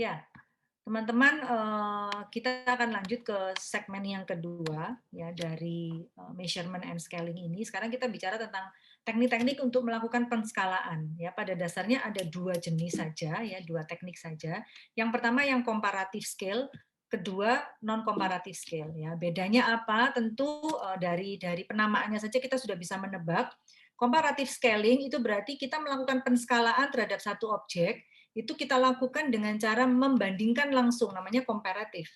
Ya, teman-teman, kita akan lanjut ke segmen yang kedua ya dari measurement and scaling ini. Sekarang kita bicara tentang teknik-teknik untuk melakukan penskalaan. Ya, pada dasarnya ada dua jenis saja, ya, dua teknik saja. Yang pertama yang comparative scale, kedua non comparative scale. Ya, bedanya apa? Tentu dari penamaannya saja kita sudah bisa menebak. Comparative scaling itu berarti kita melakukan penskalaan terhadap satu objek itu kita lakukan dengan cara membandingkan langsung, namanya komparatif.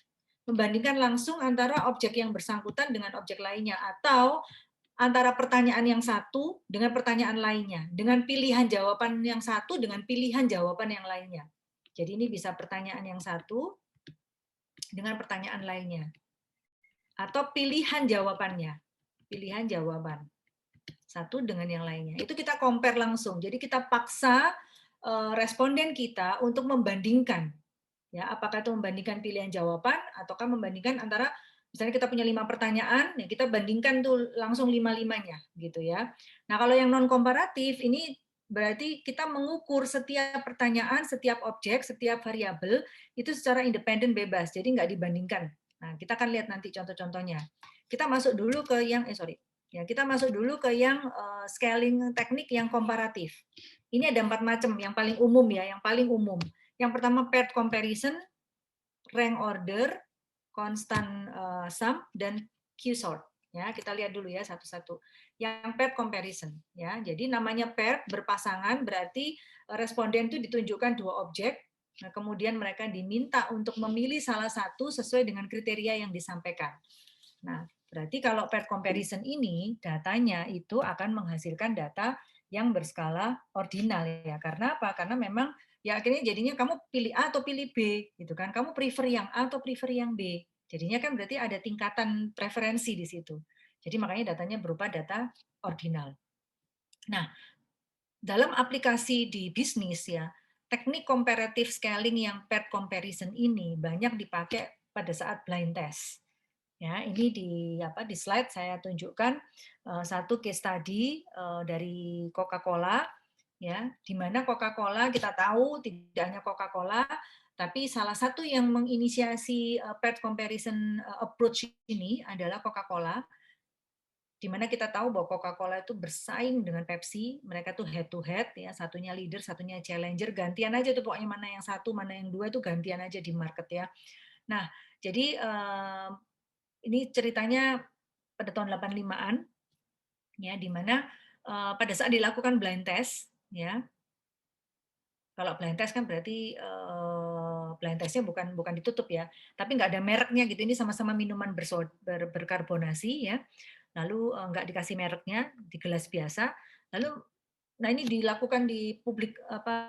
Membandingkan langsung antara objek yang bersangkutan dengan objek lainnya, atau antara pertanyaan yang satu dengan pertanyaan lainnya, dengan pilihan jawaban yang satu dengan pilihan jawaban yang lainnya. Jadi ini bisa pertanyaan yang satu dengan pertanyaan lainnya. Atau pilihan jawabannya, pilihan jawaban satu dengan yang lainnya. Itu kita compare langsung. Jadi kita paksa responden kita untuk membandingkan, ya, apakah itu membandingkan pilihan jawaban ataukah membandingkan antara misalnya kita punya 5 pertanyaan, ya kita bandingkan tuh langsung 5-5-nya gitu ya. Nah, kalau yang non komparatif ini berarti kita mengukur setiap pertanyaan, setiap objek, setiap variabel itu secara independen bebas, jadi nggak dibandingkan. Nah, kita akan lihat nanti contoh-contohnya. Kita masuk dulu ke yang ya, kita masuk dulu ke yang scaling teknik yang komparatif. Ini ada 4 macam, yang paling umum ya, yang paling umum. Yang pertama paired comparison, rank order, constant sum, dan Q-sort. Ya, kita lihat dulu ya satu-satu. Yang paired comparison, ya. Jadi namanya paired berpasangan berarti responden itu ditunjukkan dua objek. Nah, kemudian mereka diminta untuk memilih salah satu sesuai dengan kriteria yang disampaikan. Nah, berarti kalau paired comparison ini datanya itu akan menghasilkan data yang berskala ordinal ya. Karena apa? Karena memang ya akhirnya jadinya kamu pilih A atau pilih B gitu kan. Kamu prefer yang A atau prefer yang B. Jadinya kan berarti ada tingkatan preferensi di situ. Jadi makanya datanya berupa data ordinal. Nah, dalam aplikasi di bisnis ya, teknik comparative scaling yang paired comparison ini banyak dipakai pada saat blind test. Ya, ini di slide saya tunjukkan satu case study dari Coca-Cola ya, di mana Coca-Cola kita tahu tidak hanya Coca-Cola tapi salah satu yang menginisiasi paired comparison approach ini adalah Coca-Cola, di mana kita tahu bahwa Coca-Cola itu bersaing dengan Pepsi, mereka tuh head to head ya, satunya leader, satunya challenger, gantian aja tuh pokoknya mana yang satu, mana yang dua itu gantian aja di market ya. Nah, jadi ini ceritanya pada tahun 85-an ya, di mana pada saat dilakukan blind test ya. Kalau blind test kan berarti blind testnya bukan ditutup ya, tapi nggak ada mereknya gitu. Ini sama-sama minuman berkarbonasi ya. Lalu nggak dikasih mereknya di gelas biasa. Lalu nah ini dilakukan di publik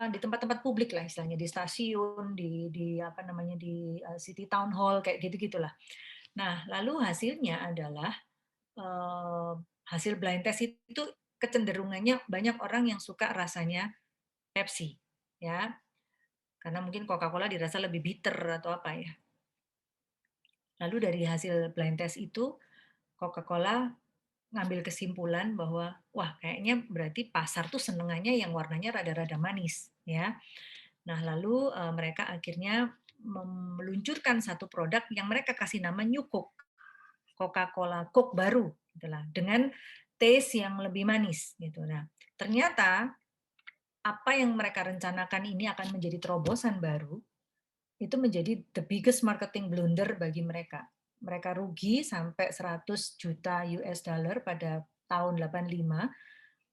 di tempat-tempat publik lah istilahnya, di stasiun, di apa namanya di city town hall kayak gitu-gitulah. Nah, lalu hasilnya adalah hasil blind test itu kecenderungannya banyak orang yang suka rasanya Pepsi, ya. Karena mungkin Coca-Cola dirasa lebih bitter atau apa ya. Lalu dari hasil blind test itu Coca-Cola ngambil kesimpulan bahwa wah kayaknya berarti pasar tuh senengannya yang warnanya rada-rada manis, ya. Nah, lalu mereka akhirnya meluncurkan satu produk yang mereka kasih nama New Coke. Coca-Cola Coke baru gitulah, dengan taste yang lebih manis gitu. Nah, ternyata apa yang mereka rencanakan ini akan menjadi terobosan baru, itu menjadi the biggest marketing blunder bagi mereka. Mereka rugi sampai 100 juta US dollar pada tahun 85,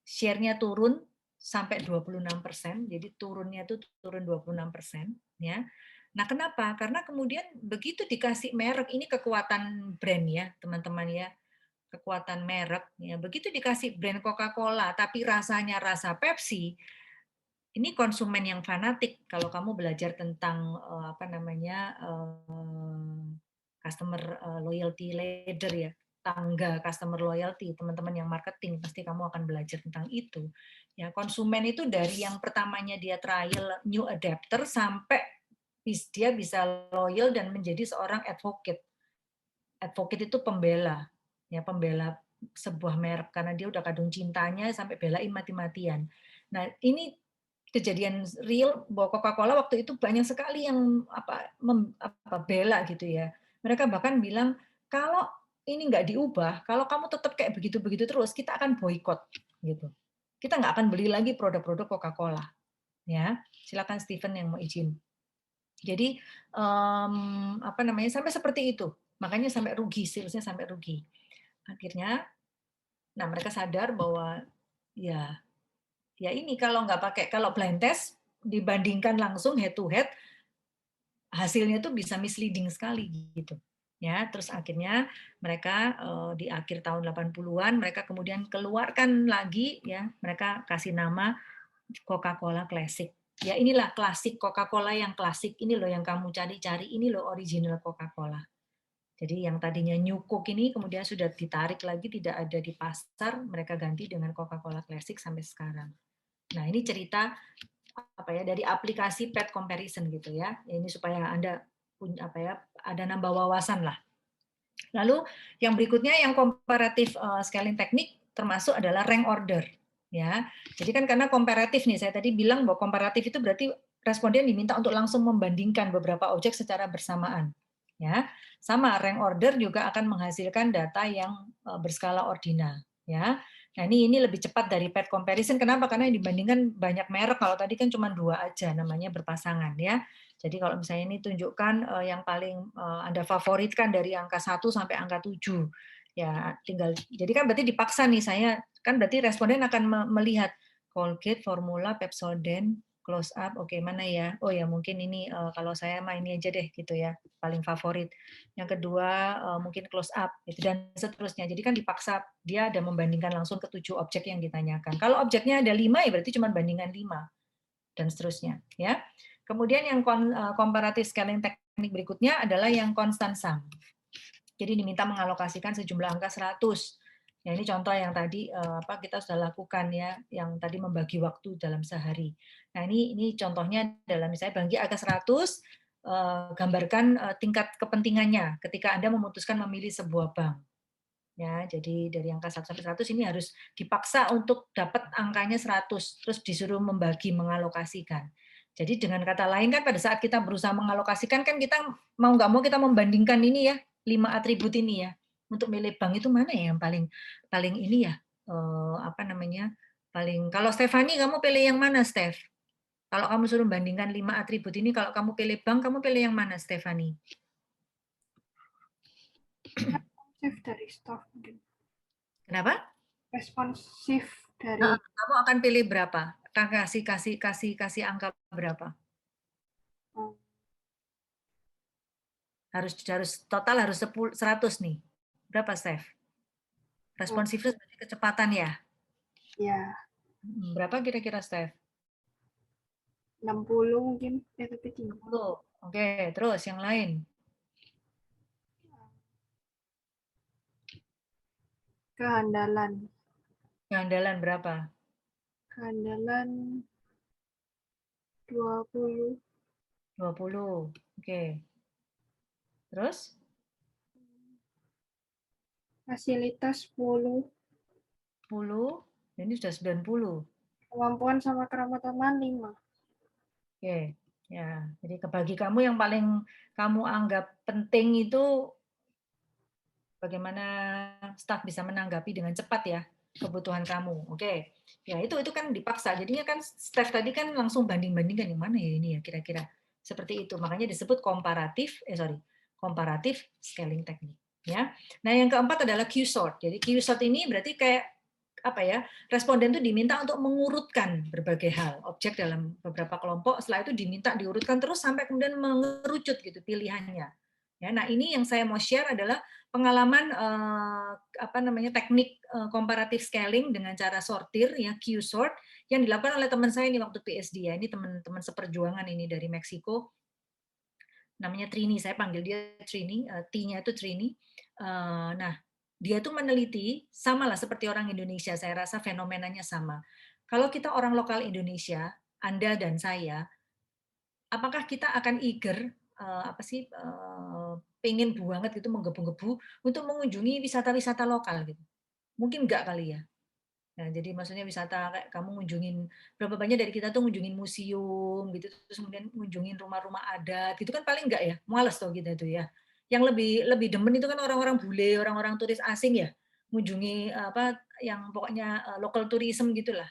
share-nya turun sampai 26%, jadi turunnya itu turun 26%, ya. Nah, kenapa? Karena kemudian begitu dikasih merek, ini kekuatan brand ya, teman-teman ya, kekuatan merek ya. Begitu dikasih brand Coca-Cola tapi rasanya rasa Pepsi, ini konsumen yang fanatik. Kalau kamu belajar tentang apa namanya customer loyalty ladder ya, tangga customer loyalty, teman-teman yang marketing pasti kamu akan belajar tentang itu. Ya, konsumen itu dari yang pertamanya dia trial new adapter sampai dia bisa loyal dan menjadi seorang advocate. Advocate itu pembela, ya pembela sebuah merek karena dia udah kadung cintanya sampai belain mati-matian. Nah, ini kejadian real bahwa Coca-Cola waktu itu banyak sekali yang bela gitu ya. Mereka bahkan bilang kalau ini nggak diubah, kalau kamu tetap kayak begitu-begitu terus, kita akan boykot gitu. Kita nggak akan beli lagi produk-produk Coca-Cola. Ya, silakan Steven yang mau izin. Jadi sampai seperti itu. Makanya sampai rugi, salesnya sampai rugi. Akhirnya, nah mereka sadar bahwa ya ini kalau nggak pakai, kalau blind test dibandingkan langsung head to head, hasilnya tuh bisa misleading sekali gitu. Ya, terus akhirnya mereka di akhir tahun 80-an mereka kemudian keluarkan lagi ya, mereka kasih nama Coca-Cola Classic. Ya inilah klasik Coca-Cola yang klasik, ini loh yang kamu cari-cari, ini loh original Coca-Cola. Jadi yang tadinya New Coke ini kemudian sudah ditarik lagi, tidak ada di pasar, mereka ganti dengan Coca-Cola Classic sampai sekarang. Nah, ini cerita dari aplikasi pet comparison gitu ya. Ini supaya Anda punya ada nambah wawasan lah. Lalu yang berikutnya yang komparatif scaling teknik termasuk adalah rank order ya. Jadi kan karena komparatif nih, saya tadi bilang bahwa komparatif itu berarti responden diminta untuk langsung membandingkan beberapa objek secara bersamaan. Ya, sama rank order juga akan menghasilkan data yang berskala ordinal ya. Nah, ini lebih cepat dari pair comparison. Kenapa? Karena dibandingkan banyak merek. Kalau tadi kan cuma 2 aja, namanya berpasangan ya. Jadi kalau misalnya ini tunjukkan yang paling Anda favoritkan dari angka 1 sampai angka 7. Ya, tinggal jadi kan berarti dipaksa nih saya, kan berarti responden akan melihat Colgate, Formula, Pepsodent, Close Up, oke mana ya? Oh ya mungkin ini kalau saya mah ini aja deh gitu ya, paling favorit. Yang kedua mungkin Close Up gitu, dan seterusnya. Jadi kan dipaksa dia ada membandingkan langsung ke 7 objek yang ditanyakan. Kalau objeknya ada 5 ya berarti cuma bandingan 5 dan seterusnya ya. Kemudian yang comparative scaling teknik berikutnya adalah yang constant sum. Jadi diminta mengalokasikan sejumlah angka 100. Ya, ini contoh yang tadi kita sudah lakukan ya, yang tadi membagi waktu dalam sehari. Nah, ini contohnya adalah misalnya bagi angka 100, gambarkan tingkat kepentingannya ketika Anda memutuskan memilih sebuah bank. Ya, jadi dari angka 1 sampai 100 ini harus dipaksa untuk dapat angkanya 100, terus disuruh membagi, mengalokasikan. Jadi dengan kata lain kan pada saat kita berusaha mengalokasikan kan kita mau nggak mau kita membandingkan ini ya, 5 atribut ini ya. Untuk milih bank itu mana ya yang paling paling ini ya, paling kalau Stefani kamu pilih yang mana, Stef? Kalau kamu suruh bandingkan 5 atribut ini, kalau kamu pilih bank, kamu pilih yang mana, Stefani? Responsif dari staff mungkin. Kenapa? Responsif dari Kamu akan pilih berapa? Kasih angka berapa? Harus total harus 100 nih. Berapa, Steph? Responsiveness berarti kecepatan ya? ya Berapa kira-kira, Steph? 60 mungkin, tapi tinggi. 60. Oke, terus yang lain. Kehandalan. Kehandalan berapa? Kehandalan 20. 20. Oke. Terus? Fasilitas 10. 10. Ini sudah 90. Kemampuan sama keramatan 5. Oke. Ya, jadi bagi kamu yang paling kamu anggap penting itu bagaimana staf bisa menanggapi dengan cepat ya kebutuhan kamu. Oke. Ya, itu kan dipaksa. Jadinya kan staff tadi kan langsung banding-bandingkan yang mana ya ini ya kira-kira. Seperti itu. Makanya disebut komparatif scaling teknik, ya. Nah, yang keempat adalah Q-sort. Jadi Q-sort ini berarti kayak responden itu diminta untuk mengurutkan berbagai hal, objek dalam beberapa kelompok, setelah itu diminta diurutkan terus sampai kemudian mengerucut gitu pilihannya. Ya, nah ini yang saya mau share adalah pengalaman teknik comparative scaling dengan cara sortir ya, Q-sort yang dilakukan oleh teman saya ini waktu PhD ya. Ini teman-teman seperjuangan ini dari Meksiko. Namanya Trini, saya panggil dia Trini, T-nya itu Trini. Nah, dia tuh meneliti sama lah seperti orang Indonesia, saya rasa fenomenanya sama. Kalau kita orang lokal Indonesia, Anda dan saya, apakah kita akan eager pengen banget gitu menggebu-gebu untuk mengunjungi wisata-wisata lokal gitu? Mungkin enggak kali ya. Nah, jadi maksudnya wisata kayak kamu ngunjungin, berapa banyak dari kita tuh ngunjungin museum gitu, terus kemudian ngunjungin rumah-rumah adat gitu kan paling enggak ya, males tuh kita tuh ya. Yang lebih lebih demen itu kan orang-orang bule, orang-orang turis asing ya, ngunjungi apa yang pokoknya local tourism gitulah.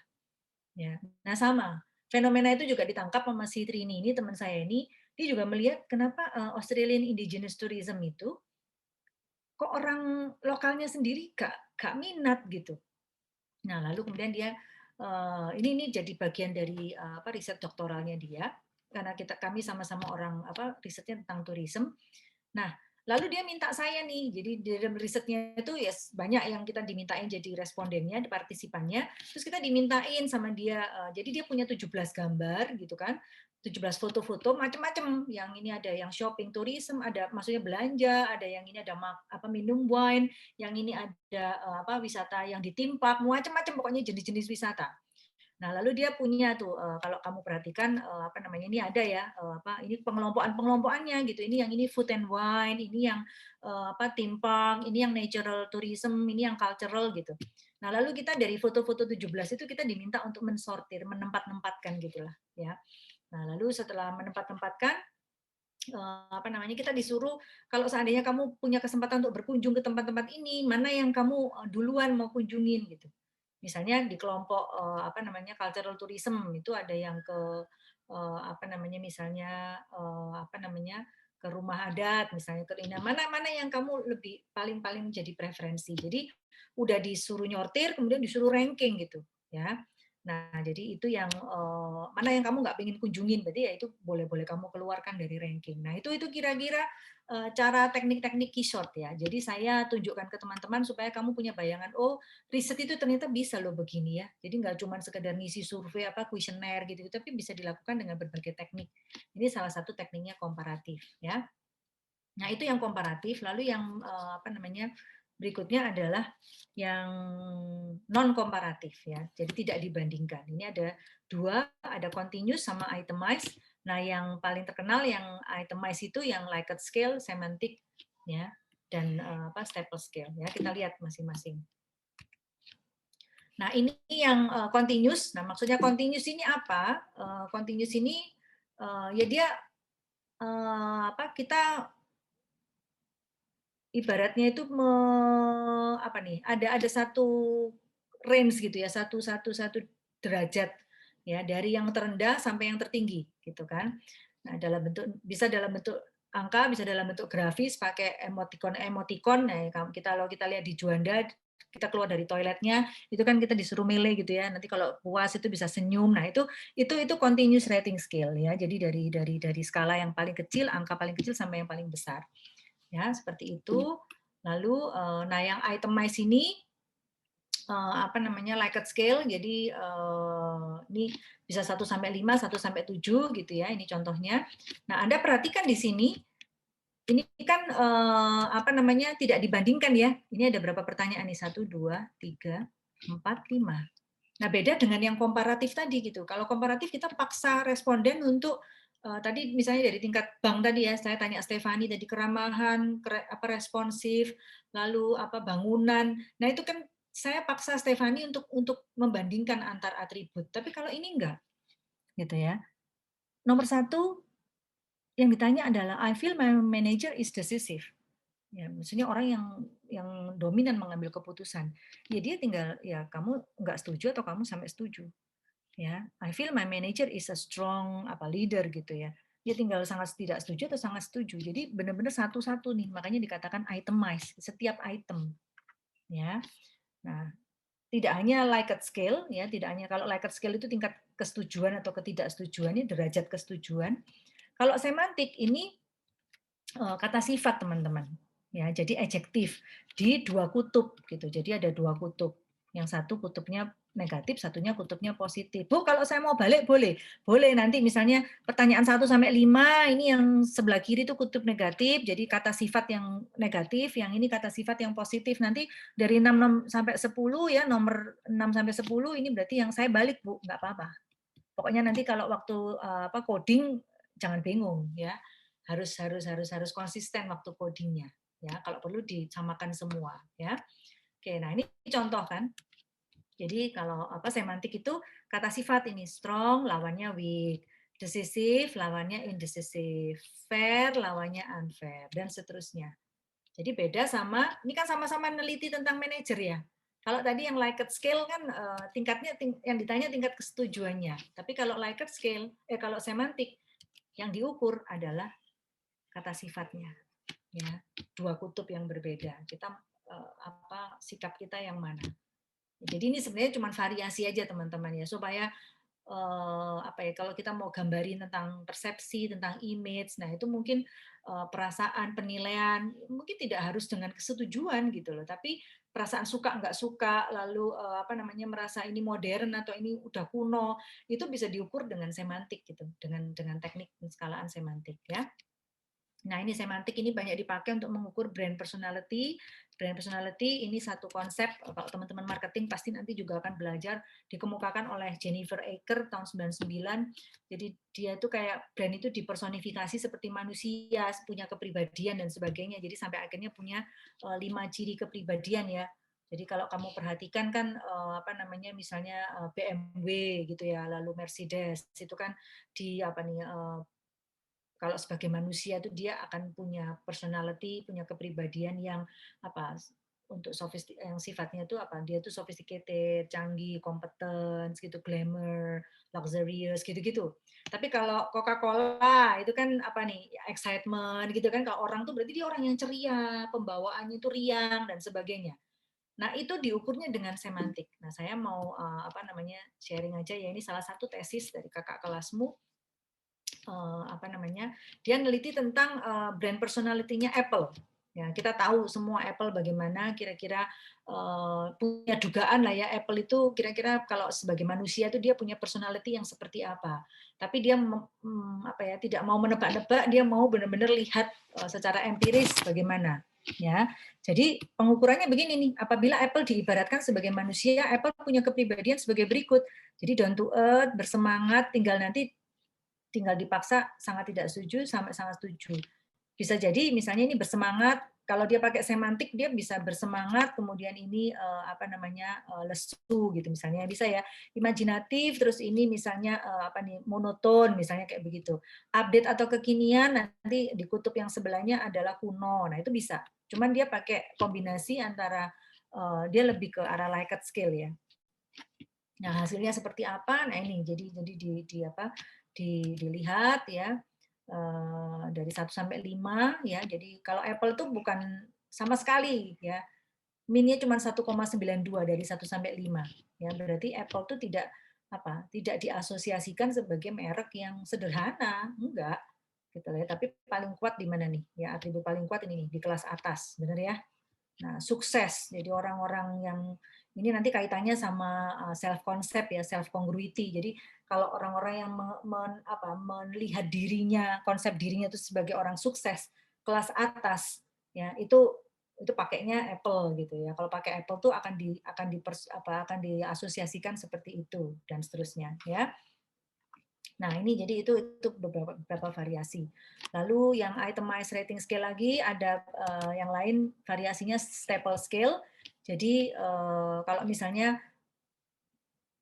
Ya. Nah, sama. Fenomena itu juga ditangkap sama si Trini ini teman saya ini, dia juga melihat kenapa Australian Indigenous Tourism itu kok orang lokalnya sendiri gak minat gitu. Nah, lalu kemudian dia ini jadi bagian dari apa riset doktoralnya dia karena kami sama-sama orang apa risetnya tentang tourism. Nah, lalu dia minta saya nih, jadi di dalam risetnya itu ya banyak yang kita dimintain jadi respondennya, partisipannya, terus kita dimintain sama dia, jadi dia punya 17 gambar gitu kan, 17 foto-foto macam-macam, yang ini ada yang shopping tourism, ada maksudnya belanja, ada yang ini ada apa minum wine, yang ini ada apa wisata yang di theme park, macam-macam pokoknya jenis-jenis wisata. Nah, lalu dia punya tuh kalau kamu perhatikan apa namanya ini ada ya apa ini pengelompokan-pengelompokannya gitu. Ini yang ini food and wine, ini yang apa theme park, ini yang natural tourism, ini yang cultural gitu. Nah, lalu kita dari foto-foto 17 itu kita diminta untuk mensortir, menempat-tempatkan gitulah ya. Nah, lalu setelah menempat-tempatkan apa namanya kita disuruh kalau seandainya kamu punya kesempatan untuk berkunjung ke tempat-tempat ini, mana yang kamu duluan mau kunjungin gitu. Misalnya di kelompok apa namanya cultural tourism itu ada yang ke apa namanya misalnya apa namanya ke rumah adat misalnya ke ini mana yang kamu lebih paling jadi preferensi. Jadi udah disuruh nyortir kemudian disuruh ranking gitu ya. Nah, jadi itu yang mana yang kamu nggak pengen kunjungin, berarti ya itu boleh-boleh kamu keluarkan dari ranking. Nah, itu kira-kira cara teknik-teknik keysort ya. Jadi saya tunjukkan ke teman-teman supaya kamu punya bayangan, oh riset itu ternyata bisa loh begini ya. Jadi nggak cuma sekedar ngisi survei apa kuesioner gitu, tapi bisa dilakukan dengan berbagai teknik. Ini salah satu tekniknya komparatif ya. Nah, itu yang komparatif. Lalu yang apa namanya berikutnya adalah yang non komparatif ya. Jadi tidak dibandingkan. Ini ada dua, ada continuous sama itemized. Nah, yang paling terkenal yang itemized itu yang Likert scale, semantic ya, dan apa staple scale ya. Kita lihat masing-masing. Nah, ini yang continuous. Nah, maksudnya continuous ini apa? Continuous ini ya dia apa kita ibaratnya itu apa nih? Ada satu range gitu ya, satu derajat ya dari yang terendah sampai yang tertinggi gitu kan. Nah, bisa dalam bentuk angka, bisa dalam bentuk grafis pakai emoticon. Nah, kalau kita lihat di Juanda kita keluar dari toiletnya itu kan kita disuruh mele gitu ya, nanti kalau puas itu bisa senyum. Nah, itu continuous rating scale ya, jadi dari skala yang paling kecil, angka paling kecil sampai yang paling besar ya, seperti itu. Lalu nah yang itemize ini apa namanya Likert scale, jadi ini bisa 1 sampai 5, 1 sampai 7 gitu ya, ini contohnya. Nah, Anda perhatikan di sini ini kan apa namanya tidak dibandingkan ya. Ini ada berapa pertanyaan nih? 1, 2, 3, 4, 5. Nah, beda dengan yang komparatif tadi gitu. Kalau komparatif kita paksa responden untuk tadi misalnya dari tingkat bank tadi ya, saya tanya Stefani tadi keramahan, apa responsif, lalu apa bangunan. Nah, itu kan saya paksa Stefani untuk membandingkan antar atribut. Tapi kalau ini enggak, gitu ya. Nomor satu yang ditanya adalah I feel my manager is decisive. Ya, maksudnya orang yang dominan mengambil keputusan. Ya dia tinggal ya kamu nggak setuju atau kamu sampai setuju. Ya, I feel my manager is a strong apa leader gitu ya. Dia tinggal sangat tidak setuju atau sangat setuju. Jadi benar-benar satu-satu nih, makanya dikatakan itemize setiap item. Ya. Nah, tidak hanya Likert scale ya, tidak hanya kalau Likert scale itu tingkat kesetujuan atau ketidaksetujuan, ini derajat kesetujuan. Kalau semantik ini kata sifat teman-teman ya, jadi adjektif di dua kutub gitu, jadi ada dua kutub, yang satu kutubnya negatif, satunya kutubnya positif. Bu, kalau saya mau balik boleh, boleh nanti misalnya pertanyaan 1 sampai 5 ini yang sebelah kiri itu kutub negatif, jadi kata sifat yang negatif, yang ini kata sifat yang positif. Nanti dari 6 sampai 10 ya, nomor 6 sampai 10 ini berarti yang saya balik Bu, nggak apa-apa. Pokoknya nanti kalau waktu apa coding jangan bingung ya. Harus konsisten waktu codingnya ya. Kalau perlu disamakan semua ya. Oke, nah ini contoh kan. Jadi kalau apa semantik itu kata sifat ini strong lawannya weak, decisive lawannya indecisive, fair lawannya unfair dan seterusnya. Jadi beda sama ini kan sama-sama meneliti tentang manajer ya. Kalau tadi yang Likert scale kan tingkatnya yang ditanya tingkat kesetujuannya. Tapi kalau Likert scale kalau semantik yang diukur adalah kata sifatnya ya. Dua kutub yang berbeda. Kita apa sikap kita yang mana. Jadi ini sebenarnya cuma variasi aja teman-teman ya supaya apa ya kalau kita mau gambarin tentang persepsi tentang image, nah itu mungkin perasaan penilaian mungkin tidak harus dengan kesetujuan gitu loh, tapi perasaan suka nggak suka lalu apa namanya merasa ini modern atau ini udah kuno itu bisa diukur dengan semantik gitu dengan teknik penskalaan semantik ya. Nah, ini semantik ini banyak dipakai untuk mengukur brand personality. Brand personality ini satu konsep, kalau teman-teman marketing pasti nanti juga akan belajar, dikemukakan oleh Jennifer Aker tahun 99. Jadi dia itu kayak brand itu dipersonifikasi seperti manusia, punya kepribadian dan sebagainya. Jadi sampai akhirnya punya 5 ciri kepribadian ya. Jadi kalau kamu perhatikan kan apa namanya misalnya BMW gitu ya, lalu Mercedes itu kan di apa nih kalau sebagai manusia itu dia akan punya personality, punya kepribadian yang apa untuk yang sifatnya itu apa? Dia tuh sophisticated, canggih, kompeten, gitu, glamour, luxurious gitu-gitu. Tapi kalau Coca-Cola itu kan apa nih? Excitement gitu kan. Kalau orang tuh berarti dia orang yang ceria, pembawaannya itu riang dan sebagainya. Nah, itu diukurnya dengan semantik. Nah, saya mau apa namanya? Sharing aja ya ini salah satu tesis dari kakak kelasmu apa namanya dia neliti tentang brand personality-nya Apple. Ya, kita tahu semua Apple bagaimana kira-kira punya dugaan lah ya Apple itu kira-kira kalau sebagai manusia itu dia punya personality yang seperti apa. Tapi dia apa ya tidak mau menebak-nebak, dia mau benar-benar lihat secara empiris bagaimana. Ya, jadi pengukurannya begini nih. Apabila Apple diibaratkan sebagai manusia, Apple punya kepribadian sebagai berikut. Jadi down to earth, bersemangat, tinggal dipaksa sangat tidak setuju sampai sangat setuju. Bisa jadi misalnya ini bersemangat, kalau dia pakai semantik dia bisa bersemangat, kemudian ini apa namanya lesu gitu misalnya bisa ya, imajinatif, terus ini misalnya apa nih monoton misalnya kayak begitu. Update atau kekinian nanti di kutub yang sebelahnya adalah kuno. Nah itu bisa. Cuman dia pakai kombinasi antara dia lebih ke arah Likert scale ya. Nah, hasilnya seperti apa? Nah, ini jadi di apa? Dilihat ya dari 1 sampai 5 ya. Jadi kalau Apple tuh bukan sama sekali ya. Min-nya cuma 1,92 dari 1 sampai 5 ya. Berarti Apple tuh tidak apa? Tidak diasosiasikan sebagai merek yang sederhana, enggak gitu ya. Tapi paling kuat di mana nih? Ya, atribut paling kuat ini nih di kelas atas, benar ya? Nah, sukses. Jadi orang-orang yang ini nanti kaitannya sama self concept ya, self congruity. Jadi kalau orang-orang yang melihat dirinya, konsep dirinya itu sebagai orang sukses, kelas atas, ya itu pakainya Apple gitu ya. Kalau pakai Apple tuh akan diasosiasikan seperti itu dan seterusnya ya. Nah, ini jadi itu beberapa variasi. Lalu yang itemized rating scale lagi ada yang lain variasinya staple scale. Jadi kalau misalnya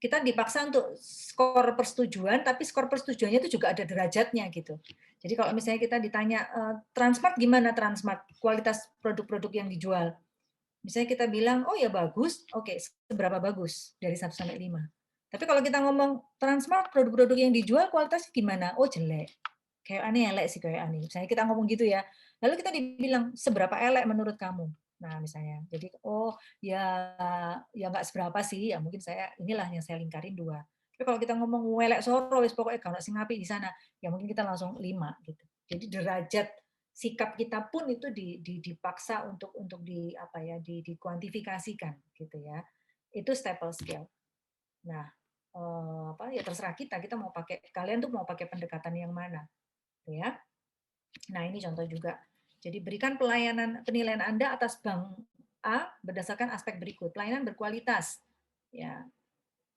kita dipaksa untuk skor persetujuan, tapi skor persetujuannya itu juga ada derajatnya gitu. Jadi kalau misalnya kita ditanya Transmart gimana Transmart kualitas produk-produk yang dijual, misalnya kita bilang oh ya bagus, oke seberapa bagus dari 1 sampai 5. Tapi kalau kita ngomong Transmart produk-produk yang dijual kualitasnya gimana? Oh jelek. Kayak aneh elek sih kayak aneh. Misalnya kita ngomong gitu ya. Lalu kita dibilang seberapa elek menurut kamu? Nah, misalnya. Jadi oh ya ya nggak seberapa sih. Ya mungkin inilah yang saya lingkarin 2. Tapi kalau kita ngomong elek soro wis pokoknya kalau sing apik di sana, ya mungkin kita langsung 5 gitu. Jadi derajat sikap kita pun itu dipaksa untuk dikuantifikasikan gitu ya. Itu staple skill. Nah, apa ya terserah kita mau pakai kalian tuh mau pakai pendekatan yang mana gitu ya. Nah, ini contoh juga. Jadi berikan penilaian Anda atas bank A berdasarkan aspek berikut. Pelayanan berkualitas. Ya,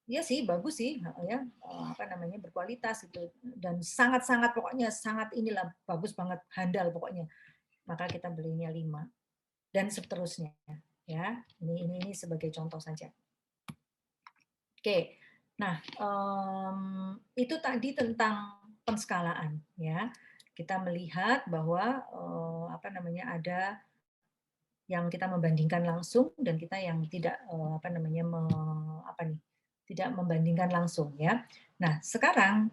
iya sih bagus sih ya apa namanya berkualitas itu dan sangat-sangat pokoknya sangat inilah bagus banget handal pokoknya. Maka kita belinya 5 dan seterusnya ya. Ini sebagai contoh saja. Oke. Nah, itu tadi tentang penskalaan ya. Kita melihat bahwa apa namanya, ada yang kita membandingkan langsung dan kita yang tidak apa namanya, apa nih, tidak membandingkan langsung ya. Nah, sekarang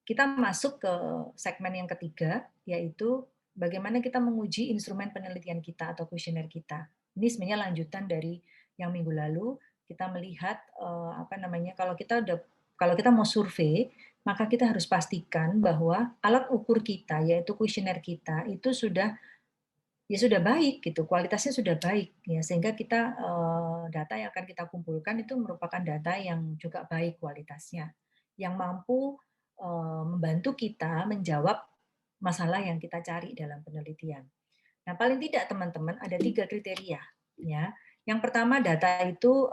kita masuk ke segmen yang ketiga, yaitu bagaimana kita menguji instrumen penelitian kita atau kuesioner kita. Ini sebenarnya lanjutan dari yang minggu lalu. Kita melihat apa namanya, kalau kita mau survei, maka kita harus pastikan bahwa alat ukur kita, yaitu kuesioner kita, itu sudah baik gitu, kualitasnya sudah baik ya, sehingga kita data yang akan kita kumpulkan itu merupakan data yang juga baik kualitasnya, yang mampu membantu kita menjawab masalah yang kita cari dalam penelitian. Nah, paling tidak teman-teman ada 3 kriteria ya. Yang pertama, data itu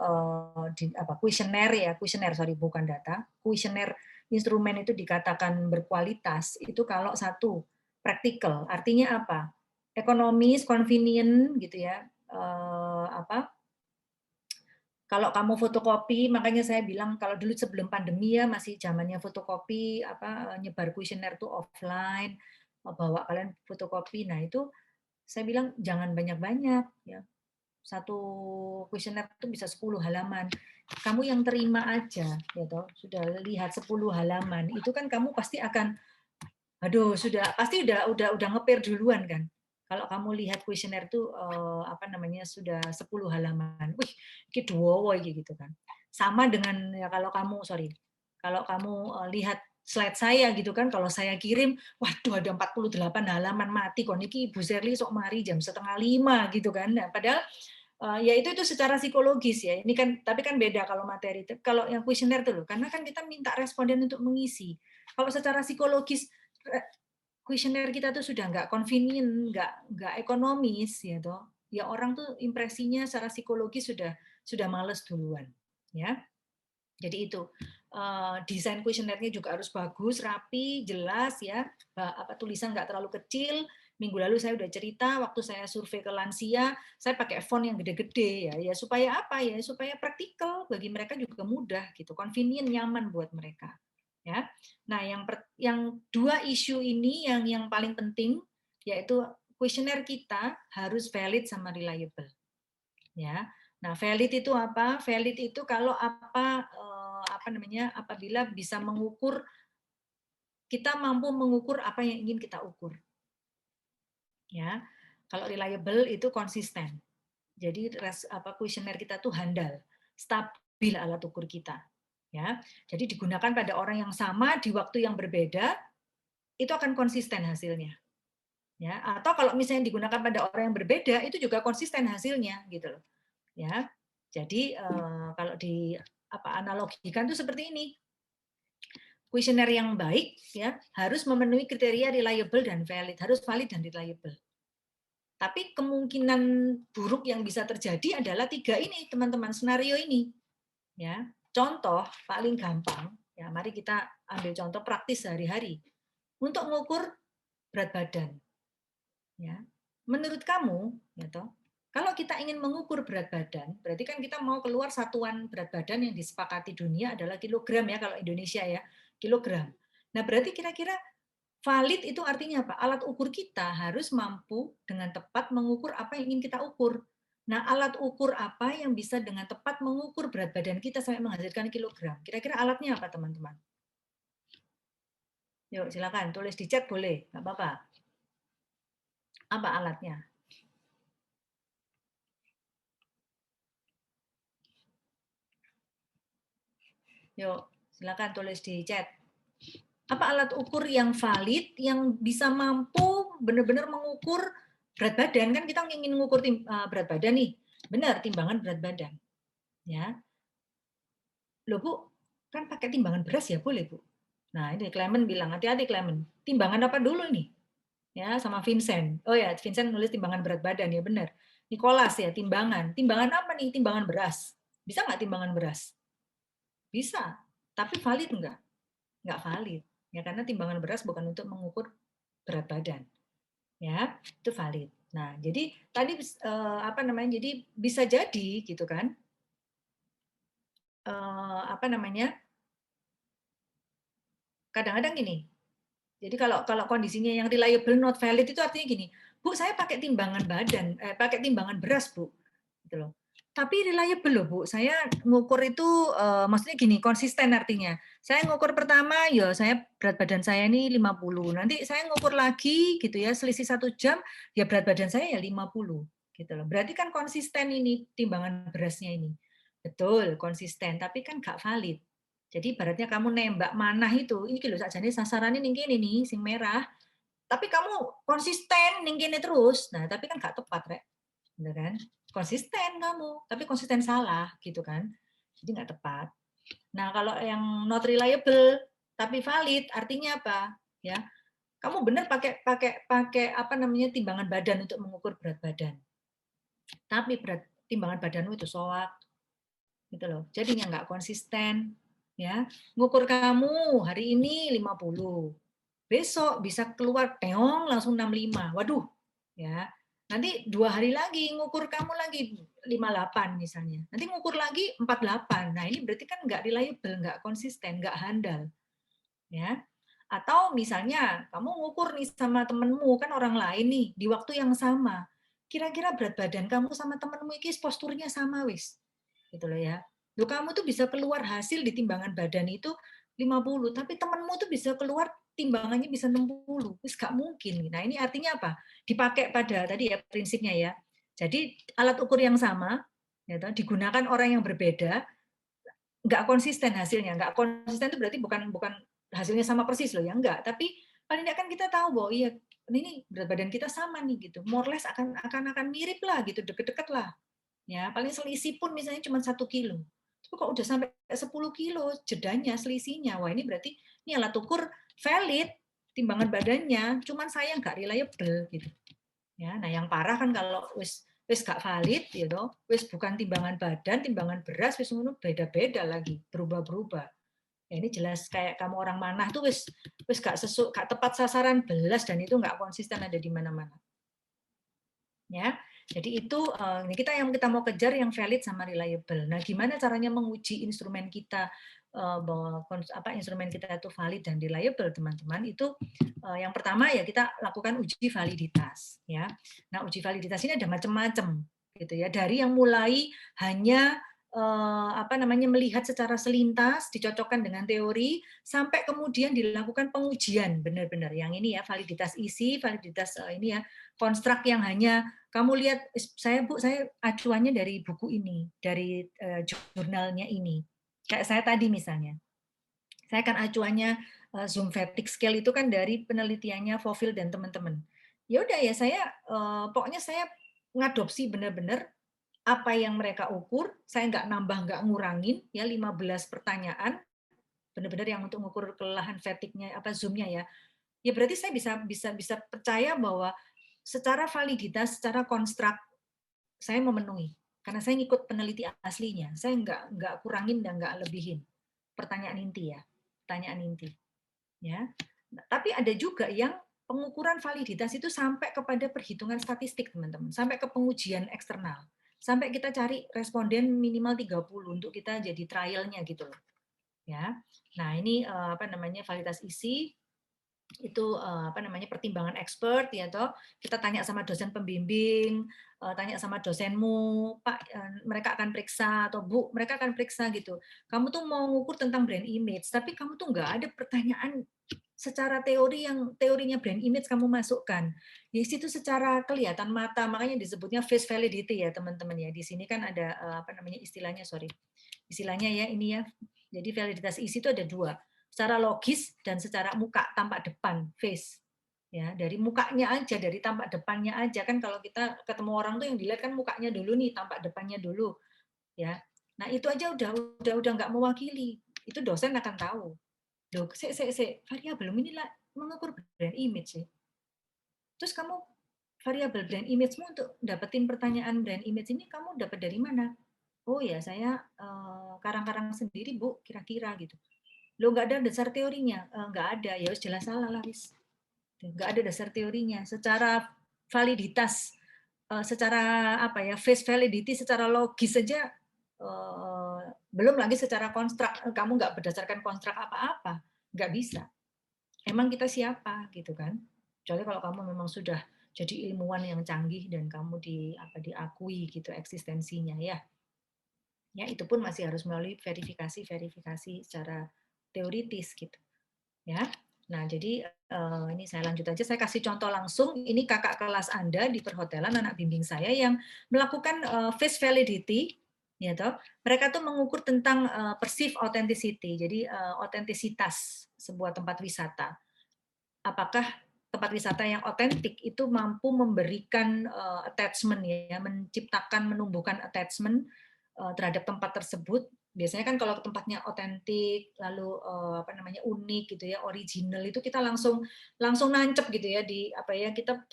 kuesioner sorry, bukan data, kuesioner instrumen itu dikatakan berkualitas itu kalau satu praktikal, artinya apa? Ekonomis, convenient gitu ya. Kalau kamu fotokopi, makanya saya bilang kalau dulu sebelum pandemi ya masih zamannya fotokopi, nyebar kuesioner tuh offline, bawa kalian fotokopi. Nah itu saya bilang jangan banyak-banyak ya. Satu kuesioner itu bisa 10 halaman. Kamu yang terima aja ya toh, sudah lihat 10 halaman, itu kan kamu pasti akan aduh udah ngepir duluan kan. Kalau kamu lihat kuesioner tuh sudah 10 halaman. Wih, iki duwowo iki gitu kan. Sama dengan ya kalau kamu lihat slide saya gitu kan, kalau saya kirim, waduh ada 48 halaman mati kok niki Ibu Sherly sok mari jam setengah 5 gitu kan. Nah, padahal ya itu secara psikologis ya. Ini kan tapi kan beda kalau materi. Kalau yang kuesioner tuh loh, karena kan kita minta responden untuk mengisi. Kalau secara psikologis kuesioner kita tuh sudah nggak convenient, nggak ekonomis ya toh. Ya orang tuh impresinya secara psikologis sudah males duluan, ya. Jadi itu desain kuesionernya juga harus bagus, rapi, jelas ya. Tulisan nggak terlalu kecil. Minggu lalu saya udah cerita waktu saya survei ke lansia, saya pakai font yang gede-gede ya. Ya supaya apa ya? Supaya praktikal bagi mereka juga mudah gitu, convenient, nyaman buat mereka. Ya. Nah, yang dua isu ini yang paling penting yaitu kuesioner kita harus valid sama reliable. Ya. Nah, valid itu apa? Valid itu kalau apabila bisa mengukur, kita mampu mengukur apa yang ingin kita ukur. Ya. Kalau reliable itu konsisten. Jadi kuesioner kita tuh handal, stabil alat ukur kita. Ya. Jadi digunakan pada orang yang sama di waktu yang berbeda, itu akan konsisten hasilnya. Ya, atau kalau misalnya digunakan pada orang yang berbeda, itu juga konsisten hasilnya gitu loh. Ya. Jadi kalau analogikan tuh seperti ini. Kuesioner yang baik ya harus memenuhi kriteria reliable dan valid, harus valid dan reliable. Tapi kemungkinan buruk yang bisa terjadi adalah 3 ini, teman-teman, senario ini. Ya. Contoh paling gampang, ya mari kita ambil contoh praktis sehari-hari. Untuk mengukur berat badan. Ya. Menurut kamu, ya toh, kalau kita ingin mengukur berat badan, berarti kan kita mau keluar satuan berat badan yang disepakati dunia adalah kilogram ya kalau Indonesia ya, kilogram. Nah, berarti kira-kira valid itu artinya apa? Alat ukur kita harus mampu dengan tepat mengukur apa yang ingin kita ukur. Nah, alat ukur apa yang bisa dengan tepat mengukur berat badan kita sampai menghasilkan kilogram? Kira-kira alatnya apa, teman-teman? Yuk, silakan tulis di chat boleh, nggak apa-apa. Apa alatnya? Yuk, silakan tulis di chat. Apa alat ukur yang valid, yang bisa mampu benar-benar mengukur berat badan? Kan kita ingin mengukur berat badan nih. Benar, timbangan berat badan. Ya. Loh Bu, kan pakai timbangan beras ya boleh Bu? Nah ini Clement bilang, hati-hati Clement. Timbangan apa dulu nih? Ya, sama Vincent. Oh ya, Vincent nulis timbangan berat badan, ya benar. Nicholas ya, timbangan. Timbangan apa nih? Timbangan beras. Bisa nggak timbangan beras? Bisa. Tapi valid nggak? Nggak valid. Ya, karena timbangan beras bukan untuk mengukur berat badan. Ya, itu valid. Nah, jadi tadi jadi bisa jadi gitu kan. apa namanya, kadang-kadang gini, jadi kalau kondisinya yang reliable not valid itu artinya gini, Bu, saya pakai timbangan badan, pakai timbangan beras, Bu, gitu loh. Tapi reliable loh, Bu. Saya ngukur itu, maksudnya gini, konsisten artinya. Saya ngukur pertama, ya saya berat badan saya ini 50. Nanti saya ngukur lagi gitu ya, selisih 1 jam, ya berat badan saya ya 50 gitu loh. Berarti kan konsisten ini timbangan berasnya ini. Betul, konsisten, tapi kan nggak valid. Jadi ibaratnya kamu nembak manah itu, ini lho sakjane sasarannya ning kene nih, sing merah, tapi kamu konsisten ning kene terus. Nah, tapi kan nggak tepat, Rek. Bener kan? Konsisten kamu, tapi konsisten salah gitu kan. Jadi nggak tepat. Nah, kalau yang not reliable tapi valid artinya apa? Ya, kamu benar pakai pakai pakai apa namanya timbangan badan untuk mengukur berat badan. Tapi berat timbangan badanmu itu soak gitu loh. Jadinya nggak konsisten ya. Ngukur kamu hari ini 50. Besok bisa keluar teong langsung 65. Waduh, ya. Nanti 2 hari lagi ngukur kamu lagi 58 misalnya. Nanti ngukur lagi 48. Nah, ini berarti kan nggak reliable, nggak konsisten, nggak handal. Ya. Atau misalnya kamu ngukur nih sama temenmu, kan orang lain nih, di waktu yang sama. Kira-kira berat badan kamu sama temenmu ini posturnya sama wis. Gitu loh ya. Loh, kamu tuh bisa keluar hasil di timbangan badan itu 50, tapi temenmu tuh bisa keluar timbangannya bisa 60. Wis gak mungkin. Nah, ini artinya apa? Dipakai pada tadi ya prinsipnya ya. Jadi alat ukur yang sama ya, digunakan orang yang berbeda, nggak konsisten hasilnya. Nggak konsisten itu berarti bukan bukan hasilnya sama persis loh ya, enggak. Tapi paling tidak kan kita tahu bahwa iya ini berat badan kita sama nih gitu. More or less akan mirip lah gitu, deket-deket lah. Ya, paling selisih pun misalnya cuma 1 kilo. Tapi kok udah sampai 10 kilo jedanya, selisihnya. Wah, ini berarti ini alat ukur valid timbangan badannya, cuman saya nggak reliable gitu. Ya, nah yang parah kan kalau wis gak valid gitu, wis bukan timbangan badan, timbangan beras wis ngono beda-beda lagi, berubah-berubah. Ya, ini jelas kayak kamu orang manah tuh wis gak tepat sasaran belas dan itu nggak konsisten ada di mana-mana. Ya. Jadi itu kita yang kita mau kejar yang valid sama reliable. Nah, gimana caranya menguji instrumen kita bahwa instrumen kita itu valid dan reliable, teman-teman? Itu yang pertama ya kita lakukan uji validitas, ya. Nah, uji validitas ini ada macam-macam, gitu ya. Dari yang mulai hanya melihat secara selintas, dicocokkan dengan teori, sampai kemudian dilakukan pengujian benar-benar. Yang ini ya validitas isi, validitas ini ya konstruk yang hanya kamu lihat, Bu, saya acuannya dari buku ini, dari jurnalnya ini. Kayak saya tadi misalnya, saya kan acuannya Zoom Fatigue Scale itu kan dari penelitiannya Fovil dan teman-teman. Ya udah ya saya pokoknya saya ngadopsi benar-benar apa yang mereka ukur, saya nggak nambah nggak ngurangin ya 15 pertanyaan benar-benar yang untuk mengukur kelelahan fatigue-nya apa Zoom-nya ya. Ya berarti saya bisa percaya bahwa secara validitas, secara konstruk saya memenuhi karena saya ngikut peneliti aslinya. Saya nggak kurangin dan nggak lebihin. Pertanyaan inti ya, pertanyaan inti. Ya, tapi ada juga yang pengukuran validitas itu sampai kepada perhitungan statistik, teman-teman, sampai ke pengujian eksternal. Sampai kita cari responden minimal 30 untuk kita jadi trialnya gitu loh. Ya. Nah, ini validitas isi itu pertimbangan expert ya toh, kita tanya sama dosen pembimbing, tanya sama dosenmu, Pak, mereka akan periksa, atau Bu, mereka akan periksa gitu, kamu tuh mau ngukur tentang brand image tapi kamu tuh nggak ada pertanyaan secara teori yang teorinya brand image kamu masukkan. Di situ secara kelihatan mata, makanya disebutnya face validity ya teman-teman ya. Di sini kan ada istilahnya ya ini ya. Jadi validitas isi itu ada dua, secara logis dan secara muka, tampak depan, face. Ya, dari mukanya aja, dari tampak depannya aja kan kalau kita ketemu orang tuh yang dilihat kan mukanya dulu nih, tampak depannya dulu, ya. Nah, itu aja udah nggak mewakili. Itu dosen akan tahu. Loh, variabel ini lah mengukur brand image sih. Terus kamu variabel brand image-mu untuk dapetin pertanyaan brand image ini kamu dapat dari mana? Oh ya, saya karang-karang sendiri, Bu, kira-kira gitu. Lo nggak ada dasar teorinya? Nggak ada, ya wis jelas salah lah wis. Nggak ada dasar teorinya. Secara validitas, secara face validity, secara logis saja belum lagi secara konstrak, kamu nggak berdasarkan konstrak apa-apa, nggak bisa. Emang kita siapa gitu kan? Kecuali kalau kamu memang sudah jadi ilmuwan yang canggih dan kamu diakui gitu eksistensinya ya. Ya itu pun masih harus melalui verifikasi secara teoritis gitu ya. Nah, jadi ini saya lanjut aja, saya kasih contoh langsung. Ini kakak kelas Anda di perhotelan, anak bimbing saya yang melakukan face validity, ya toh. Mereka tuh mengukur tentang perceived authenticity, jadi otentisitas sebuah tempat wisata. Apakah tempat wisata yang otentik itu mampu memberikan attachment ya, menciptakan, menumbuhkan attachment terhadap tempat tersebut. Biasanya kan kalau tempatnya otentik, lalu unik gitu ya, original, itu kita langsung nancep gitu ya di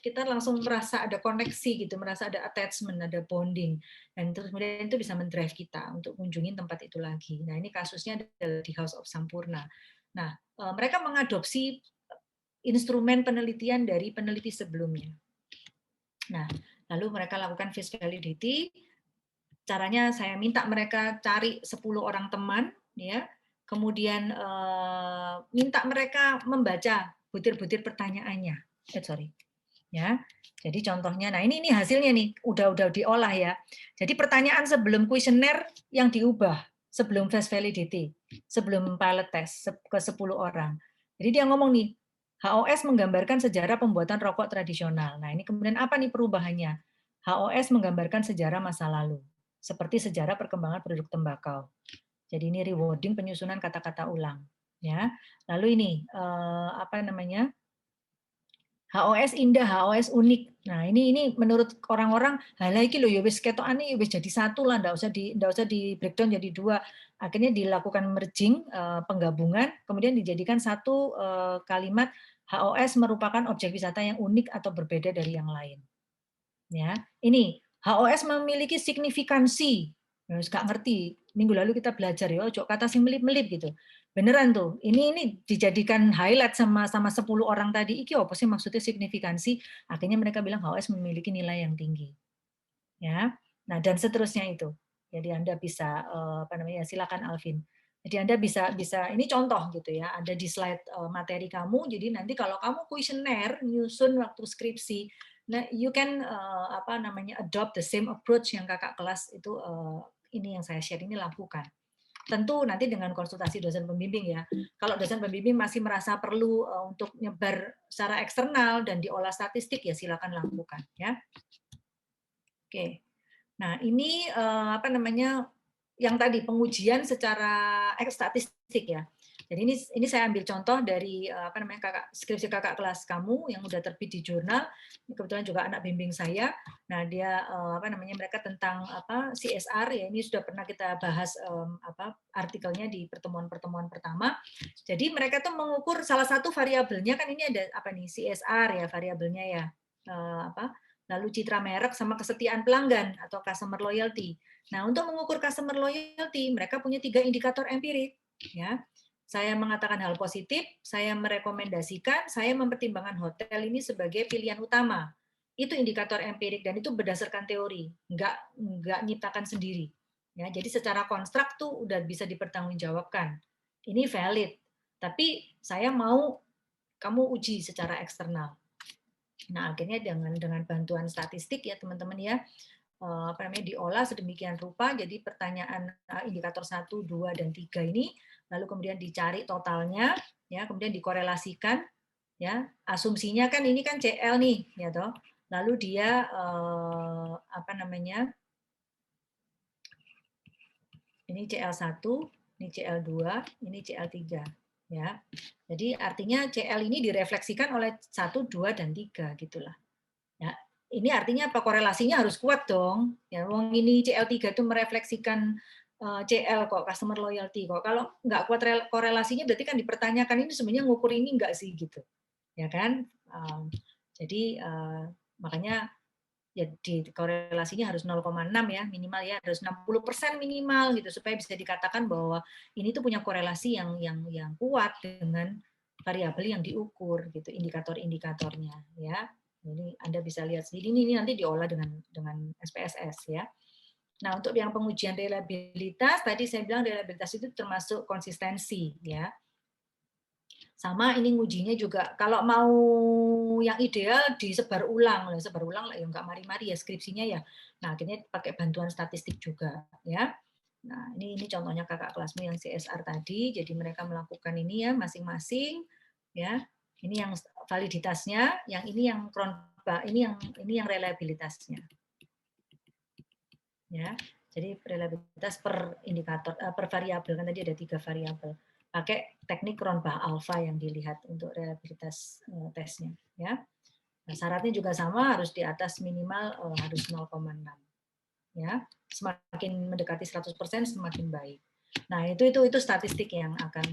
kita langsung merasa ada koneksi gitu, merasa ada attachment, ada bonding, dan terus kemudian itu bisa mendrive kita untuk kunjungin tempat itu lagi. Nah ini kasusnya adalah di House of Sampurna. Nah mereka mengadopsi instrumen penelitian dari peneliti sebelumnya. Nah, lalu mereka lakukan face validity. Caranya saya minta mereka cari 10 orang teman, ya. Kemudian minta mereka membaca butir-butir pertanyaannya. Ya. Jadi contohnya, nah ini hasilnya nih, udah diolah ya. Jadi pertanyaan sebelum kuesioner yang diubah, sebelum face validity, sebelum pilot test ke 10 orang. Jadi dia ngomong nih, HOS menggambarkan sejarah pembuatan rokok tradisional. Nah, ini kemudian apa nih perubahannya? HOS menggambarkan sejarah masa lalu, seperti sejarah perkembangan produk tembakau. Jadi ini rewarding penyusunan kata-kata ulang, ya. Lalu ini HOS indah, HOS unik. Nah, ini menurut orang-orang, halah iki lho ya wis ketokane ya wis jadi satu lah, enggak usah di breakdown jadi dua. Akhirnya dilakukan merging, penggabungan, kemudian dijadikan satu kalimat, HOS merupakan objek wisata yang unik atau berbeda dari yang lain. Ya, ini HOS memiliki signifikansi. Harus gak ngerti. Minggu lalu kita belajar ya, ojo kata sing melip-melip gitu. Beneran tuh. Ini dijadikan highlight sama 10 orang tadi. Iki apa sih maksudnya signifikansi? Akhirnya mereka bilang HOS memiliki nilai yang tinggi. Ya. Nah, dan seterusnya itu. Jadi Anda bisa silakan Alvin. Jadi Anda bisa ini contoh gitu ya, ada di slide materi kamu. Jadi nanti kalau kamu kuesioner nyusun waktu skripsi, nah you can adopt the same approach yang kakak kelas itu ini yang saya share ini lakukan. Tentu nanti dengan konsultasi dosen pembimbing ya. Kalau dosen pembimbing masih merasa perlu untuk nyebar secara eksternal dan diolah statistik ya silakan lakukan ya. Oke. Nah, ini yang tadi pengujian secara statistik ya. Jadi ini saya ambil contoh dari skripsi kakak kelas kamu yang udah terbit di jurnal. Kebetulan juga anak bimbing saya. Nah, dia mereka tentang CSR ya. Ini sudah pernah kita bahas artikelnya di pertemuan-pertemuan pertama. Jadi mereka tuh mengukur salah satu variabelnya kan ini ada CSR ya variabelnya ya. Lalu citra merek sama kesetiaan pelanggan atau customer loyalty. Nah, untuk mengukur customer loyalty, mereka punya 3 indikator empirik. Ya, saya mengatakan hal positif, saya merekomendasikan, saya mempertimbangkan hotel ini sebagai pilihan utama. Itu indikator empirik dan itu berdasarkan teori, nggak nyiptakan sendiri. Ya, jadi secara konstrak tuh udah bisa dipertanggungjawabkan. Ini valid, tapi saya mau kamu uji secara eksternal. Nah, akhirnya dengan bantuan statistik ya teman-teman ya, diolah sedemikian rupa, jadi pertanyaan indikator 1, 2, dan 3 ini, lalu kemudian dicari totalnya, ya, kemudian dikorelasikan, ya, asumsinya kan ini kan CL nih, ya toh, lalu dia ini CL1, ini CL2, ini CL3, ya. Jadi artinya CL ini direfleksikan oleh 1, 2, dan 3 gitulah. Ya, ini artinya apa? Korelasinya harus kuat dong. Ya, wong ini CL3 itu merefleksikan CL kok, customer loyalty kok. Kalau nggak kuat korelasinya berarti kan dipertanyakan ini sebenarnya ngukur ini nggak sih gitu. Ya kan? Jadi makanya ya di korelasinya harus 0,6 ya minimal ya, harus 60% minimal gitu supaya bisa dikatakan bahwa ini tuh punya korelasi yang kuat dengan variabel yang diukur gitu, indikator-indikatornya ya. Jadi Anda bisa lihat sendiri ini nanti diolah dengan SPSS ya. Nah, untuk yang pengujian reliabilitas, tadi saya bilang reliabilitas itu termasuk konsistensi, ya. Sama ini ngujinya juga, kalau mau yang ideal disebar ulang lah ya nggak mari-mari ya skripsinya ya. Nah, akhirnya pakai bantuan statistik juga, ya. Nah, ini contohnya kakak kelasmu yang CSR tadi, jadi mereka melakukan ini ya masing-masing, ya. Ini yang validitasnya, yang ini yang ini yang reliabilitasnya. Ya. Jadi reliabilitas per indikator per variabel, kan tadi ada 3 variabel. Pakai teknik Cronbach alpha yang dilihat untuk reliabilitas tesnya, ya. Nah, syaratnya juga sama, harus di atas minimal harus 0,6. Ya. Semakin mendekati 100% semakin baik. Nah, itu statistik yang akan